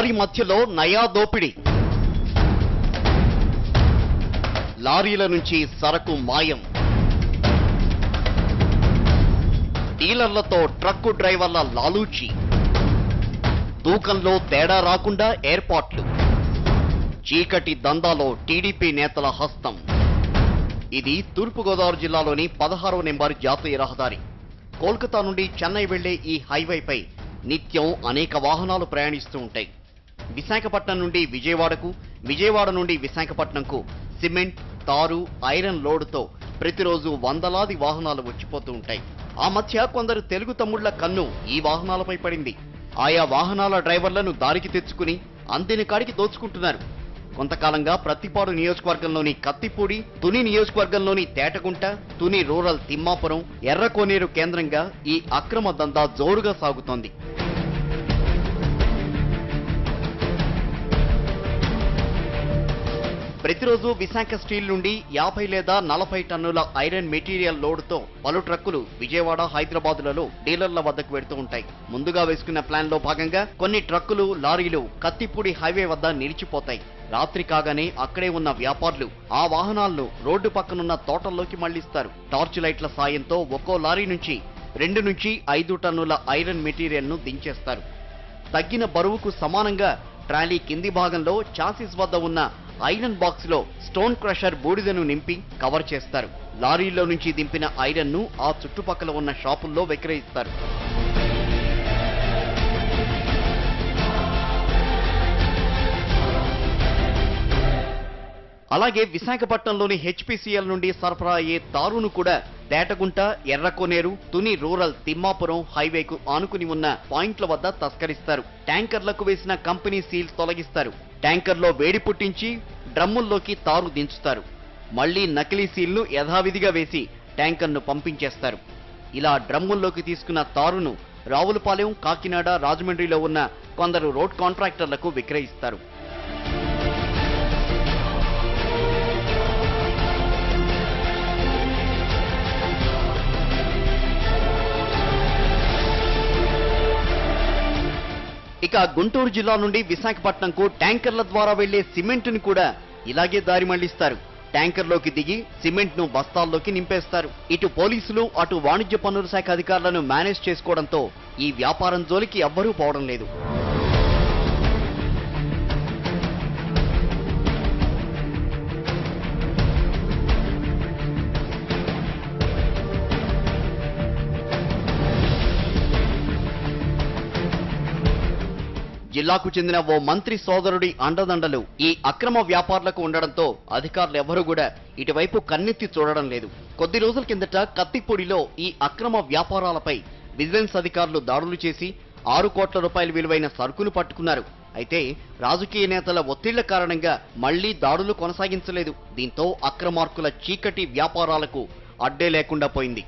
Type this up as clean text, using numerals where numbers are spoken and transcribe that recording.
దారి మధ్యలో నయా దోపిడీ. లారీల నుంచి సరకు మాయం. డీలర్లతో ట్రక్కు డ్రైవర్ల లాలూచి. తూకంలో తేడా రాకుండా ఏర్పాట్లు. చీకటి దందాలో టీడీపీ నేతల హస్తం. ఇది తూర్పుగోదావరి జిల్లాలోని 16వ నెంబర్ జాతీయ రహదారి. కోల్కతా నుండి చెన్నై వెళ్లే ఈ హైవేపై నిత్యం అనేక వాహనాలు ప్రయాణిస్తూ ఉంటాయి. విశాఖపట్నం నుండి విజయవాడకు, విజయవాడ నుండి విశాఖపట్నంకు సిమెంట్, తారు, ఐరన్ లోడుతో ప్రతిరోజు వందలాది వాహనాలు వచ్చిపోతూ ఉంటాయి. ఆ మధ్య కొందరు తెలుగు తమ్ముళ్ల కన్ను ఈ వాహనాలపై పడింది. ఆయా వాహనాల డ్రైవర్లను దారికి తెచ్చుకుని అందిన కాడికి దోచుకుంటున్నారు. కొంతకాలంగా ప్రత్తిపాడు నియోజకవర్గంలోని కత్తిపూడి, తుని నియోజకవర్గంలోని తేటగుంట, తుని రూరల్ తిమ్మాపురం, ఎర్రకోనేరు కేంద్రంగా ఈ అక్రమ దందా జోరుగా సాగుతోంది. ప్రతిరోజు విశాఖ స్టీల్ నుండి 50 లేదా 40 టన్నుల ఐరన్ మెటీరియల్ లోడుతో పలు ట్రక్కులు విజయవాడ, హైదరాబాదులలో డీలర్ల వద్దకు వెడుతూ ఉంటాయి. ముందుగా వేసుకున్న ప్లాన్ లో భాగంగా కొన్ని ట్రక్కులు, లారీలు కత్తిపూడి హైవే వద్ద నిలిచిపోతాయి. రాత్రి కాగానే అక్కడే ఉన్న వ్యాపారులు ఆ వాహనాలను రోడ్డు పక్కనున్న తోటల్లోకి మళ్లిస్తారు. టార్చ్ లైట్ల సాయంతో ఒక్కో లారీ నుంచి 2 నుంచి 5 టన్నుల ఐరన్ మెటీరియల్ ను దించేస్తారు. తగ్గిన బరువుకు సమానంగా ట్రాలీ కింది భాగంలో చాసిస్ వద్ద ఉన్న ఐరన్ బాక్స్ లో స్టోన్ క్రషర్ బూడిదను నింపి కవర్ చేస్తారు. లారీలో నుంచి దింపిన ఐరన్ ను ఆ చుట్టుపక్కల ఉన్న షాపుల్లో విక్రయిస్తారు. అలాగే విశాఖపట్నంలోని హెచ్పీసీఎల్ నుండి సరఫరా అయ్యే తారును కూడా తేటగుంట, ఎర్రకోనేరు, తుని రూరల్ తిమ్మాపురం హైవేకు ఆనుకుని ఉన్న పాయింట్ల వద్ద తస్కరిస్తారు. ట్యాంకర్లకు వేసిన కంపెనీ సీల్ తొలగిస్తారు. ట్యాంకర్లో వేడి పుట్టించి డ్రమ్ముల్లోకి తారు దించుతారు. మళ్లీ నకిలీ సీల్ను యథావిధిగా వేసి ట్యాంకర్ను పంపించేస్తారు. ఇలా డ్రమ్ముల్లోకి తీసుకున్న తారును రావులపాలెం, కాకినాడ, రాజమండ్రిలో ఉన్న కొందరు రోడ్ కాంట్రాక్టర్లకు విక్రయిస్తారు. ఇక గుంటూరు జిల్లా నుండి విశాఖపట్నంకు ట్యాంకర్ల ద్వారా వెళ్లే సిమెంట్ను కూడా ఇలాగే దారి మళ్లిస్తారు. ట్యాంకర్లోకి దిగి సిమెంట్ ను బస్తాల్లోకి నింపేస్తారు. ఇటు పోలీసులు, అటు వాణిజ్య పన్నుల శాఖ అధికారులను మేనేజ్ చేసుకోవడంతో ఈ వ్యాపారం జోలికి ఎవ్వరూ పోవడం లేదు. జిల్లాకు చెందిన ఓ మంత్రి సోదరుడి అండదండలు ఈ అక్రమ వ్యాపారులకు ఉండడంతో అధికారులు ఎవరూ కూడా ఇటువైపు కన్నెత్తి చూడడం లేదు. కొద్ది రోజుల కిందట కత్తిపూడిలో ఈ అక్రమ వ్యాపారాలపై విజిలెన్స్ అధికారులు దాడులు చేసి 6 కోట్ల రూపాయల విలువైన సరుకును పట్టుకున్నారు. అయితే రాజకీయ నేతల ఒత్తిళ్ల కారణంగా మళ్లీ దాడులు కొనసాగించలేదు. దీంతో అక్రమార్కుల చీకటి వ్యాపారాలకు అడ్డే లేకుండా పోయింది.